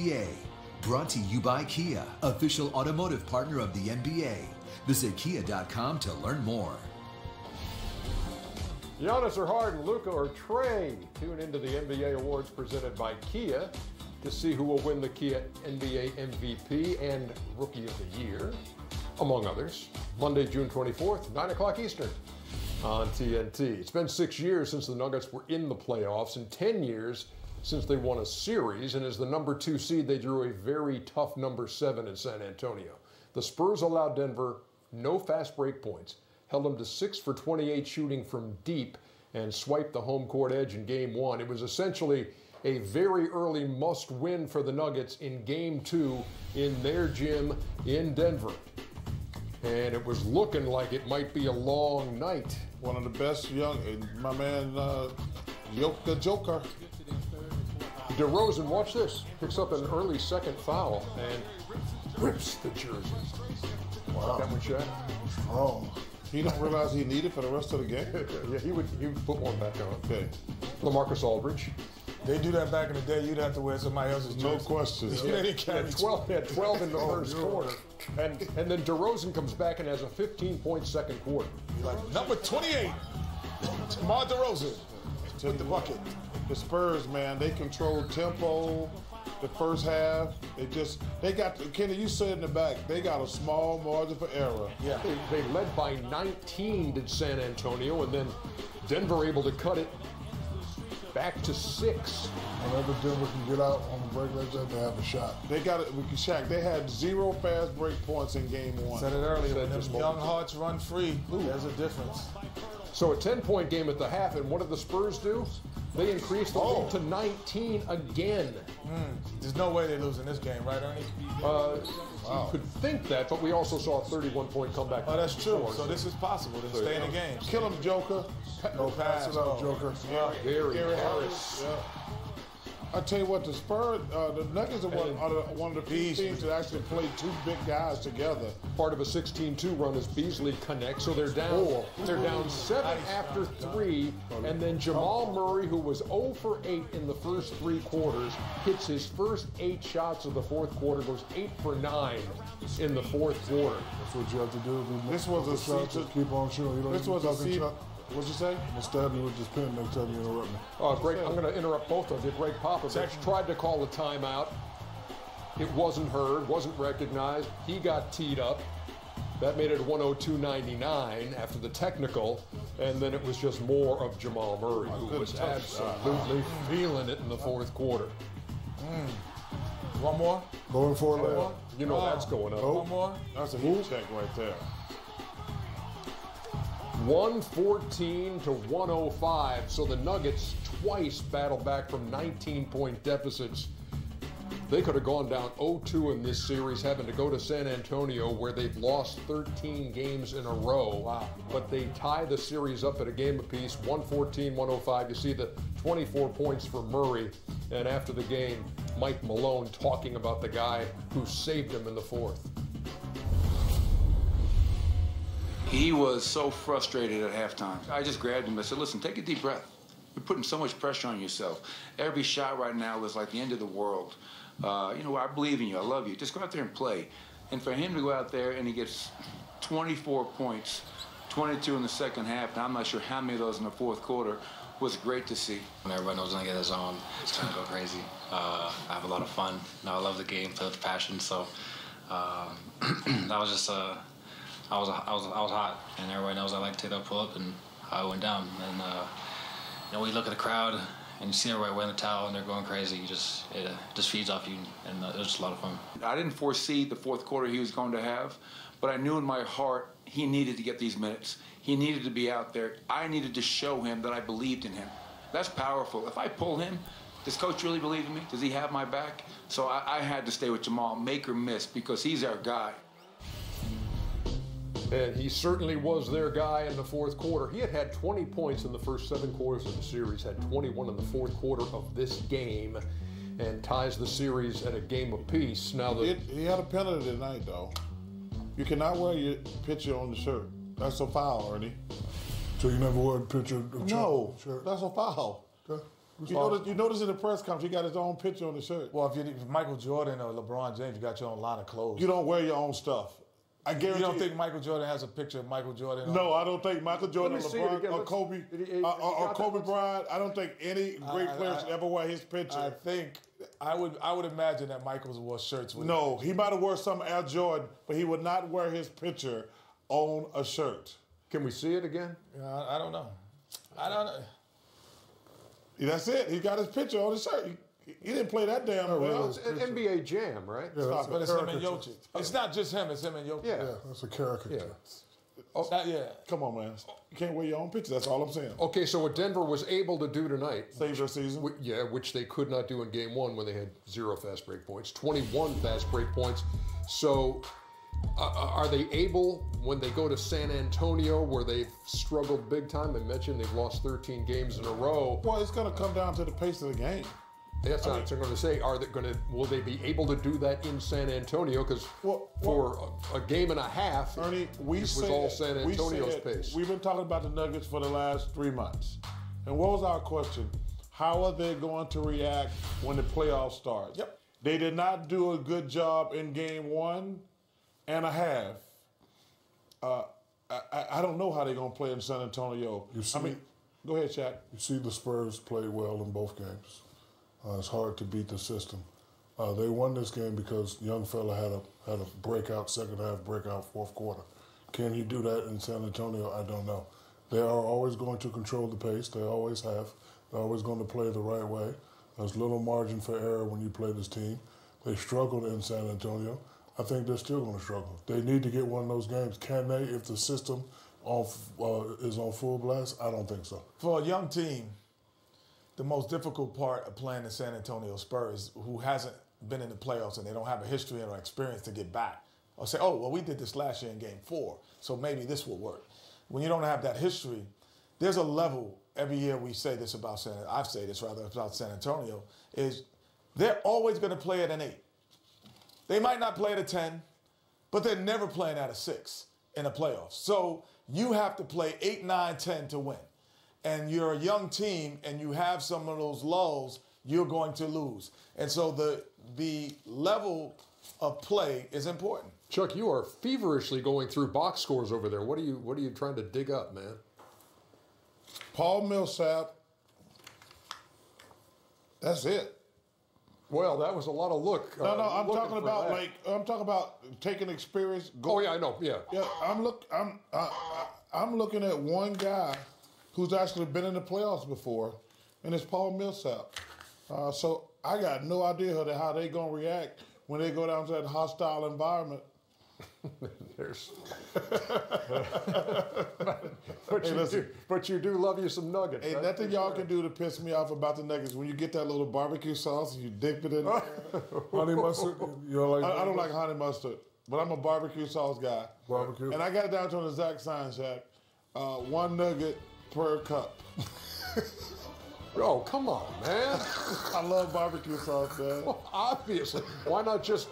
NBA. Brought to you by Kia, official automotive partner of the NBA. Visit kia.com to learn more. Giannis or Harden, Luka or Trey. Tune into the NBA Awards presented by Kia to see who will win the Kia NBA MVP and Rookie of the Year, among others. Monday, June 24th, 9 o'clock Eastern on TNT. It's been 6 years since the Nuggets were in the playoffs and 10 years since they won a series. And as the number 2 seed, they drew a very tough number 7 in San Antonio. The Spurs allowed Denver no fast break points, held them to 6 for 28 shooting from deep, and swiped the home court edge in Game 1. It was essentially a very early must-win for the Nuggets in Game 2 in their gym in Denver. And it was looking like it might be a long night. One of the best my man, the Joker. DeRozan, watch this, picks up an early second foul and rips the jersey. Wow. That one, Shaq? Oh. He don't realize he needed for the rest of the game? Yeah, he would put one back on. Okay. LaMarcus Aldridge. They do that back in the day. You'd have to wear somebody else's jersey. No question. He had 12 in the first quarter. And then DeRozan comes back and has a 15-point second quarter. Like, number 28, DeMar DeRozan with the bucket. The Spurs, man, they controlled tempo the first half. They got, Kenny, you said in the back, they got a small margin for error. Yeah. They led by 19, did San Antonio, and then Denver able to cut it back to 6. Whenever Denver can get out on the break like that, they have a shot. They got it, Shaq. They had 0 fast break points in Game 1. Said it earlier, when them young hearts run free, there's a difference. So a 10-point game at the half, and what did the Spurs do? They increased the lead to 19 again. There's no way they're losing this game, right, Ernie? You could think that, but we also saw a 31-point comeback. Oh, that's true. So this is possible. Then stay in the game. Kill him, Joker. No, pass it out, Joker. Gary Harris. Yeah. I tell you what, the Spurs, the Nuggets are one of the few teams that actually play 2 big guys together. Part of a 16-2 run as Beasley connects, so they're down. They're down 7 after 3, and then Jamal Murray, who was 0 for 8 in the first 3 quarters, hits his first 8 shots of the fourth quarter, goes 8 for 9 in the fourth quarter. That's what you have to do. This was a season. Keep on shooting. You don't this was a season. What'd you say? I'm going to stab you with this pen next time you interrupt me. Greg, I'm going to interrupt both of you. Greg Popovich tried to call a timeout. It wasn't heard, wasn't recognized. He got teed up. That made it 102-99 after the technical, and then it was just more of Jamal Murray, who was absolutely feeling it in the fourth quarter. One more? Going for it. You know that's going up. One more? That's a heat check right there. 114 to 105. So the Nuggets twice battled back from 19-point deficits. They could have gone down 0-2 in this series, having to go to San Antonio, where they've lost 13 games in a row. Wow. But they tie the series up at a game apiece, 114-105. You see the 24 points for Murray. And after the game, Mike Malone talking about the guy who saved him in the fourth. He was so frustrated at halftime. I just grabbed him and said, listen, take a deep breath. You're putting so much pressure on yourself. Every shot right now is like the end of the world. I believe in you. I love you. Just go out there and play. And for him to go out there and he gets 24 points, 22 in the second half, and I'm not sure how many of those in the fourth quarter, was great to see. When everybody knows when I get his own, it's going to go crazy. I have a lot of fun. I love the game, play with passion. So that was just... I was hot, and everybody knows I like to take that pull up, and I went down. And when you look at the crowd and you see everybody wearing the towel and they're going crazy, it just feeds off you, and it was just a lot of fun. I didn't foresee the fourth quarter he was going to have, but I knew in my heart he needed to get these minutes. He needed to be out there. I needed to show him that I believed in him. That's powerful. If I pull him, does Coach really believe in me? Does he have my back? So I had to stay with Jamal, make or miss, because he's our guy. And he certainly was their guy in the fourth quarter. He had 20 points in the first 7 quarters of the series, had 21 in the fourth quarter of this game, and ties the series at a game apiece. Now he had a penalty tonight, though. You cannot wear your picture on the shirt. That's a foul, Ernie. So you never wore a picture of No, shirt? That's a foul. Okay. You notice in the press conference, he got his own picture on the shirt. Well, if Michael Jordan or LeBron James, you got your own line of clothes. You don't wear your own stuff. I guarantee you don't think Michael Jordan has a picture of Michael Jordan? No, I don't think Michael Jordan, LeBron, or Kobe, or Kobe Bryant. I don't think any great player should ever wear his picture. I think I would imagine that Michael wore shirts with. No, he might have worn some Air Jordan, but he would not wear his picture on a shirt. Can we see it again? I don't know. I don't know. That's it. He got his picture on his shirt. He didn't play that damn well. It's an NBA Jam, right? Yeah, But it's him and Jokic. It's not just him. It's him and Jokic. Yeah. Yeah, that's a caricature. Yeah. Come on, man. You can't wear your own picture. That's all I'm saying. Okay, so what Denver was able to do tonight, Save their season. which they could not do in Game 1 when they had 0 fast break points, 21 fast break points. So are they able, when they go to San Antonio, where they've struggled big time? I mentioned they've lost 13 games in a row. Well, it's going to come down to the pace of the game. That's what I'm going to say. Will they be able to do that in San Antonio? Because for a game and a half, Ernie, it was all San Antonio's pace. We've been talking about the Nuggets for the last 3 months. And what was our question? How are they going to react when the playoffs start? Yep. They did not do a good job in game 1 and a half. I don't know how they're going to play in San Antonio. Go ahead, Shaq. You see the Spurs play well in both games. It's hard to beat the system. They won this game because young fella had a breakout second half, breakout fourth quarter. Can he do that in San Antonio? I don't know. They are always going to control the pace. They always have. They're always going to play the right way. There's little margin for error when you play this team. They struggled in San Antonio. I think they're still going to struggle. They need to get one of those games. Can they if the system is on full blast? I don't think so. For a young team, the most difficult part of playing the San Antonio Spurs, who hasn't been in the playoffs and they don't have a history or experience to get back, or say, oh, well, we did this last year in Game 4, so maybe this will work. When you don't have that history, there's a level, every year we say this about I've said this rather about San Antonio, is they're always going to play at an 8. They might not play at a 10, but they're never playing at a 6 in the playoffs. So you have to play 8, 9, 10 to win. And you're a young team and you have some of those lulls, you're going to lose. And so the level of play is important. Chuck, you are feverishly going through box scores over there. What are you trying to dig up, man? Paul Millsap. That's it. Well, that was a lot of look. No, I'm talking about taking experience. Oh yeah, I know. Yeah. Yeah, I'm looking at one guy who's actually been in the playoffs before, and it's Paul Millsap. So I got no idea how they gonna react when they go down to that hostile environment. But you do love you some Nuggets. Ain't nothing y'all can do to piss me off about the Nuggets. When you get that little barbecue sauce and you dip it in there. Honey mustard, you know, like I don't like honey mustard, but I'm a barbecue sauce guy. Barbecue. And I got it down to an exact science, Shaq. 1 nugget per cup. Oh, come on, man. I love barbecue sauce, man. Well, obviously. Why not just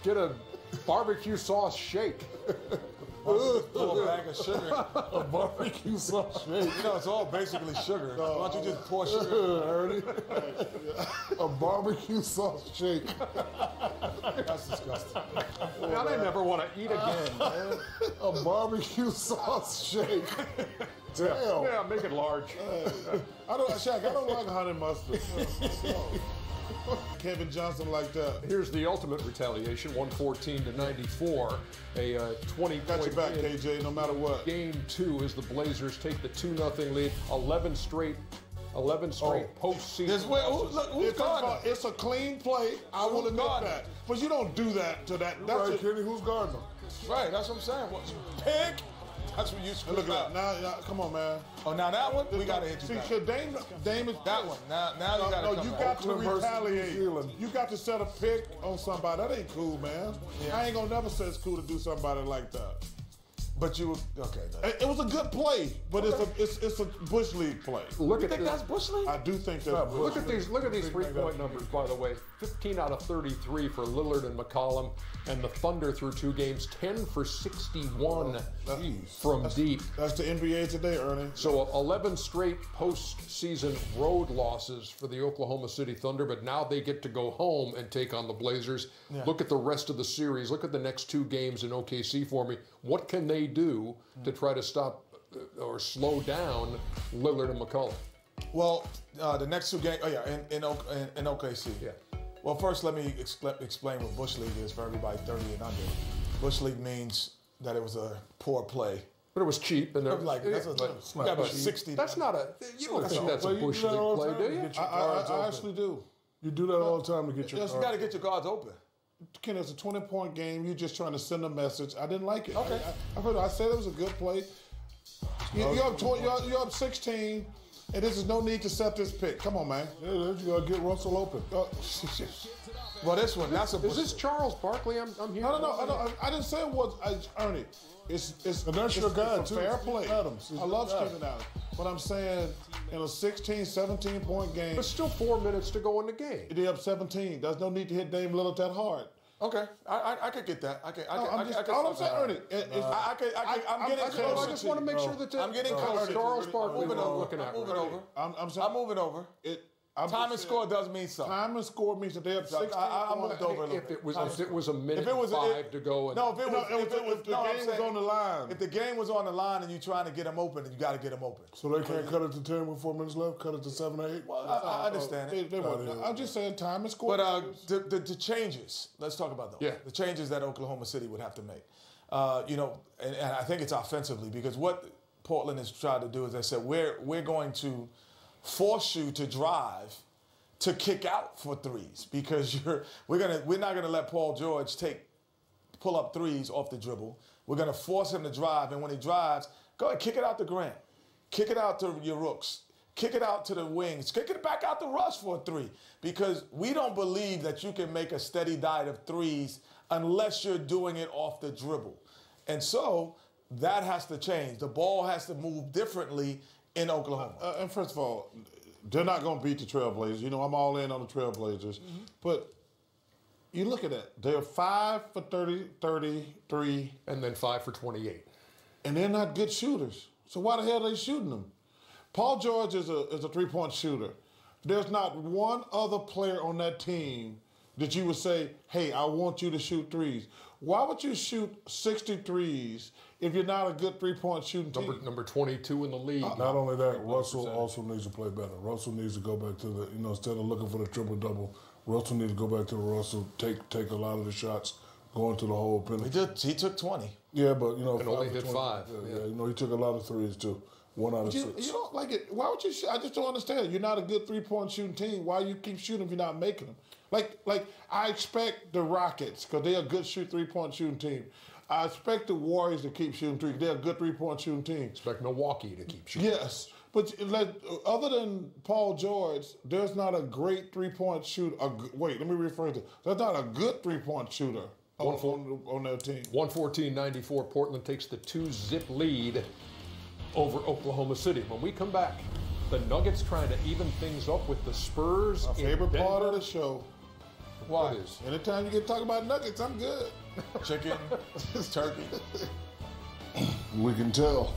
get a barbecue sauce shake? Pull a bag of sugar. a barbecue sauce shake. You know, it's all basically sugar. Why don't you just pour sugar? Ernie. A barbecue sauce shake. That's disgusting. Now they never want to eat again, man. A barbecue sauce shake. Damn. Yeah, make it large. I don't like honey mustard. Kevin Johnson like that. Here's the ultimate retaliation, 114-94. A 20-point Got your back, KJ, no matter what. Game 2 as the Blazers take the 2-0 lead. 11 straight postseason. Who's guarding? It's a clean play. I will admit that. But you don't do that to that. That's right, Kenny, who's guarding them? Right, that's what I'm saying. Pick. That's what you screwed Look up. at that. Now, come on, man. Oh, now that one, we got to hit you back. See, Dame is... That one. Now you got to come you back. got to retaliate. New Zealand. You got to set a pick on somebody. That ain't cool, man. Yeah. I ain't going to never say it's cool to do somebody like that. But you okay? It was a good play, but it's a Bush League play. Look at That's Bush League? I do think that's Bush League. Look at these 3-point numbers, by the way. 15 out of 33 for Lillard and McCollum, and the Thunder through 2 games, 10 for 61 from deep. That's the NBA today, Ernie. So 11 straight postseason road losses for the Oklahoma City Thunder, but now they get to go home and take on the Blazers. Yeah. Look at the rest of the series. Look at the next 2 games in OKC for me. What can they do to try to stop or slow down Lillard and McCollum? Well, the next 2 games, in OKC. Yeah. Well, first let me explain what Bush League is for everybody 30 and under. Bush League means that it was a poor play. But it was cheap, and like that's about 60. That's not a. You don't think that's a Bush League play, do you? I actually do. You do that all the time to get your. You got to get your guards open. Ken, it's a 20-point game. You're just trying to send a message. I didn't like it. Okay. I said it was a good play. You're up 16, and this is no need to set this pick. Come on, man. Yeah, you got to get Russell open. Well, this one, that's a. Is this Charles Barkley? I'm here. No. I didn't say it was Ernie. It's and that's your guy, it's too. fair play. Adams. I love Steven Adams. But I'm saying in a 16, 17-point game. There's still 4 minutes to go in the game. They're up 17. There's no need to hit Dame Lillard that hard. Okay, I could get that. All I'm saying, Ernie, I'm getting closer. I just want to make sure that I'm getting closer. Charles Barkley. I'm moving over. Time and score does mean something. Time and score means that they're up 16. I moved over a little bit. If it was a minute and 5 to go. If the game was on the line. If the game was on the line and you're trying to get them open, then you got to get them open. So they can't cut it to 10 with 4 minutes left? Cut it to 7 or 8? Well, I understand it. I'm just saying time and score. But the changes, let's talk about those. Yeah. The changes that Oklahoma City would have to make. And I think it's offensively, because what Portland has tried to do is they said, we're going to force you to drive to kick out for threes, because we're not gonna let Paul George pull up threes off the dribble. We're gonna force him to drive, and when he drives, go ahead, kick it out to Grant, kick it out to your rooks, kick it out to the wings, kick it back out to Russ for a 3, because we don't believe that you can make a steady diet of threes unless you're doing it off the dribble. And so that has to change. The ball has to move differently in Oklahoma. And first of all, they're not going to beat the Trailblazers. You know, I'm all in on the Trailblazers. Mm-hmm. But you look at that. They're 5 for 33. And then 5 for 28. And they're not good shooters. So why the hell are they shooting them? Paul George is a3-point shooter. There's not one other player on that team that you would say, hey, I want you to shoot threes. Why would you shoot 63s if you're not a good 3-point shooting team? Number 22 in the league. Not only that, Russell also needs to play better. Russell needs to go back to the, instead of looking for the triple-double, Russell needs to go back to the Russell, take a lot of the shots, go into the hole. He took 20. Yeah, but, and only hit 5. Yeah, he took a lot of threes, too. 1 out of 6. You don't like it. Why would you shoot? I just don't understand. You're not a good 3-point shooting team. Why you keep shooting if you're not making them? Like I expect the Rockets, because they're a good 3-point shooting team. I expect the Warriors to keep shooting 3. They're a good 3-point shooting team. Expect Milwaukee to keep shooting. Yes. But other than Paul George, there's not a great 3-point shooter. Wait, let me rephrase it. There's not a good 3-point shooter on their team. 114-94, Portland takes the 2-zip lead over Oklahoma City. When we come back, the Nuggets trying to even things up with the Spurs. My favorite part of the show. What is? Anytime you get to talk about Nuggets, I'm good. Chicken, turkey. We can tell.